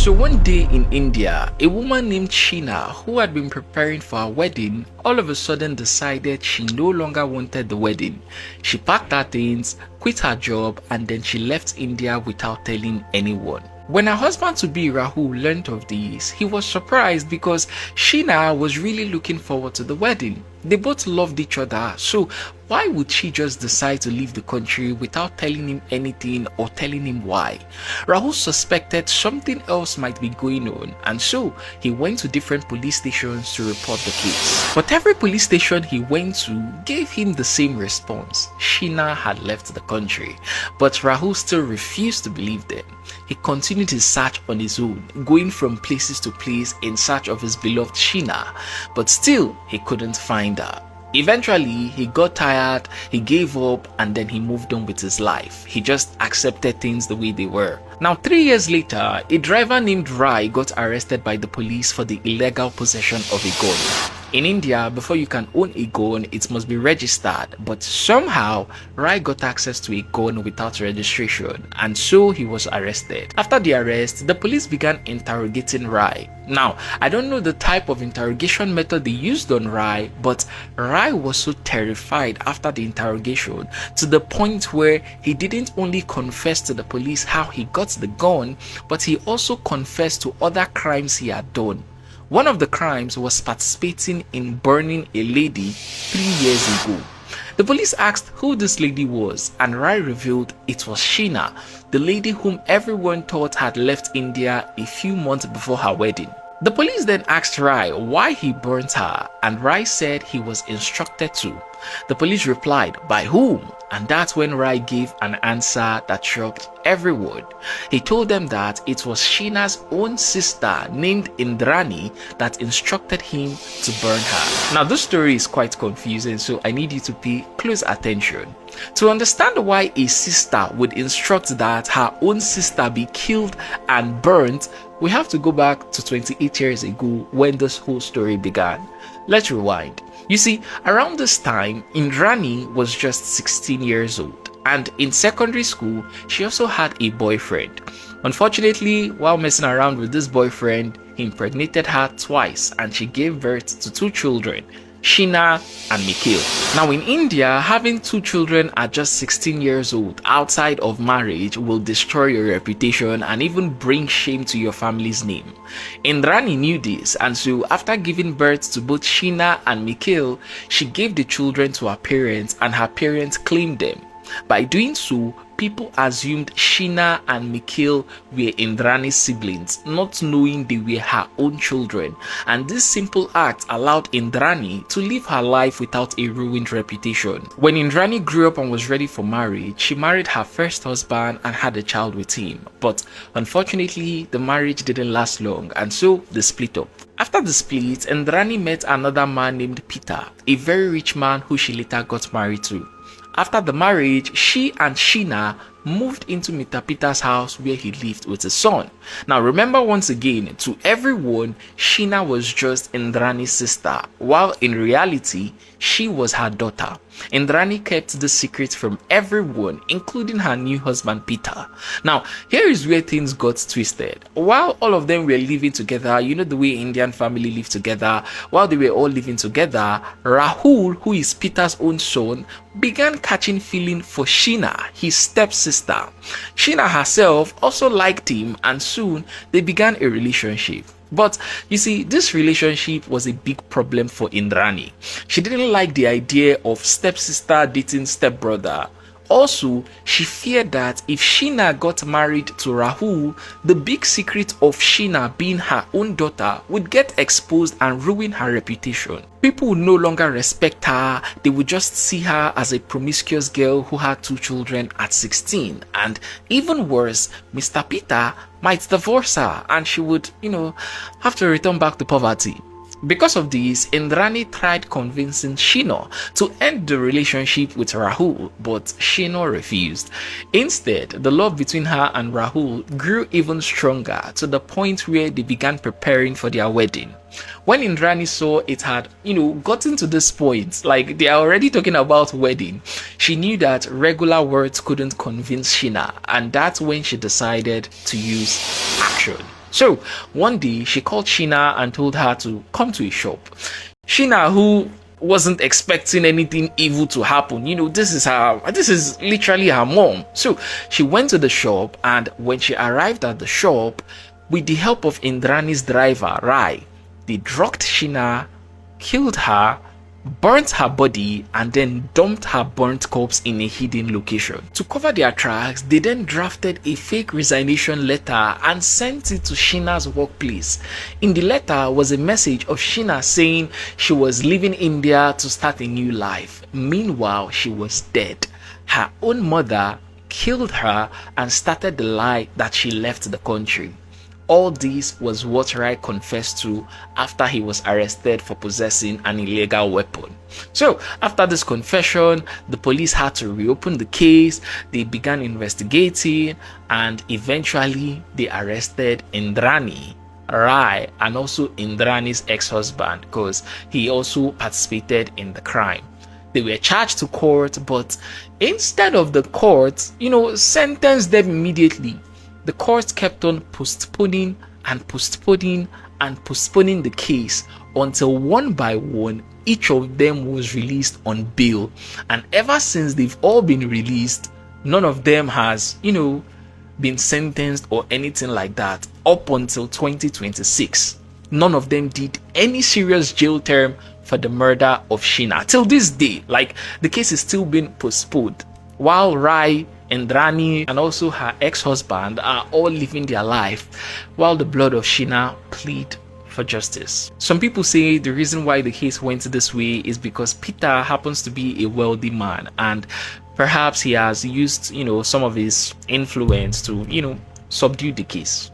So one day in India, a woman named Sheena, who had been preparing for a wedding, all of a sudden decided she no longer wanted the wedding. She packed her things, quit her job, and then she left India without telling anyone. When her husband-to-be Rahul learnt of this, he was surprised because Sheena was really looking forward to the wedding. They both loved each other, so why would she just decide to leave the country without telling him anything or telling him why? Rahul suspected something else might be going on, and so he went to different police stations to report the case. But every police station he went to gave him the same response: Sheena had left the country. But Rahul still refused to believe them. He continued his search on his own, going from places to place in search of his beloved Sheena, but still he couldn't find her. Eventually, he got tired, he gave up, and then he moved on with his life. He just accepted things the way they were. Now, 3 years later, a driver named Rai got arrested by the police for the illegal possession of a gun. In India, before you can own a gun, it must be registered, but somehow Rai got access to a gun without registration, and so he was arrested. After the arrest, the police began interrogating Rai. Now, I don't know the type of interrogation method they used on Rai, but Rai was so terrified after the interrogation to the point where he didn't only confess to the police how he got the gun, but he also confessed to other crimes he had done. One of the crimes was participating in burning a lady 3 years ago. The police asked who this lady was, and Rai revealed it was Sheena, the lady whom everyone thought had left India a few months before her wedding. The police then asked Rai why he burnt her, and Rai said he was instructed to. The police replied, "By whom?" And that's when Rai gave an answer that shocked everyone. He told them that it was Sheena's own sister named Indrani that instructed him to burn her. Now this story is quite confusing, so I need you to pay close attention. To understand why a sister would instruct that her own sister be killed and burnt, we have to go back to 28 years ago when this whole story began. Let's rewind. You see, around this time, Indrani was just 16 years old, and in secondary school, she also had a boyfriend. Unfortunately, while messing around with this boyfriend, he impregnated her twice and she gave birth to 2 children, Sheena and Nikhil. Now in India, having 2 children at just 16 years old outside of marriage will destroy your reputation and even bring shame to your family's name. Indrani knew this, and so after giving birth to both Sheena and Nikhil, she gave the children to her parents and her parents claimed them. By doing so, people assumed Sheena and Nikhil were Indrani's siblings, not knowing they were her own children, and this simple act allowed Indrani to live her life without a ruined reputation. When Indrani grew up and was ready for marriage, she married her first husband and had a child with him, but unfortunately the marriage didn't last long, and so they split up. After the split, Indrani met another man named Peter, a very rich man who she later got married to. After the marriage, she and Sheena moved into Mr. Peter's house where he lived with his son. Now remember, once again, to everyone, Sheena was just Indrani's sister, while in reality, she was her daughter. Indrani kept the secret from everyone, including her new husband Peter. Now, here is where things got twisted. While all of them were living together, you know the way Indian family live together, while they were all living together, Rahul, who is Peter's own son, began catching feeling for Sheena, his stepsister. Sheena herself also liked him, and soon they began a relationship. But you see, this relationship was a big problem for Indrani. She didn't like the idea of stepsister dating stepbrother. Also, she feared that if Sheena got married to Rahul, the big secret of Sheena being her own daughter would get exposed and ruin her reputation. People would no longer respect her, they would just see her as a promiscuous girl who had 2 children at 16. And even worse, Mr. Peter might divorce her and she would, have to return back to poverty. Because of this, Indrani tried convincing Sheena to end the relationship with Rahul, but Sheena refused. Instead, the love between her and Rahul grew even stronger to the point where they began preparing for their wedding. When Indrani saw it had, gotten to this point, like they are already talking about wedding, she knew that regular words couldn't convince Sheena, and that's when she decided to use action. So one day she called Sheena and told her to come to a shop. Sheena, who wasn't expecting anything evil to happen, this is literally her mom. So she went to the shop, and when she arrived at the shop, with the help of Indrani's driver, Rai, they drugged Sheena, killed her, burnt her body, and then dumped her burnt corpse in a hidden location. To cover their tracks, they then drafted a fake resignation letter and sent it to Sheena's workplace. In the letter was a message of Sheena saying she was leaving India to start a new life. Meanwhile, she was dead. Her own mother killed her and started the lie that she left the country. All this was what Rai confessed to after he was arrested for possessing an illegal weapon. So, after this confession, the police had to reopen the case. They began investigating, and eventually they arrested Indrani, Rai, and also Indrani's ex-husband, because he also participated in the crime. They were charged to court, but instead of the court, sentenced them immediately, the court kept on postponing and postponing and postponing the case until one by one each of them was released on bail. And ever since they've all been released, none of them has been sentenced or anything like that up until 2026. None of them did any serious jail term for the murder of Sheena till this day. Like, the case is still being postponed, while Rai, Indrani, and also her ex-husband are all living their life, while the blood of Sheena plead for justice. Some people say the reason why the case went this way is because Peter happens to be a wealthy man, and perhaps he has used some of his influence to subdue the case.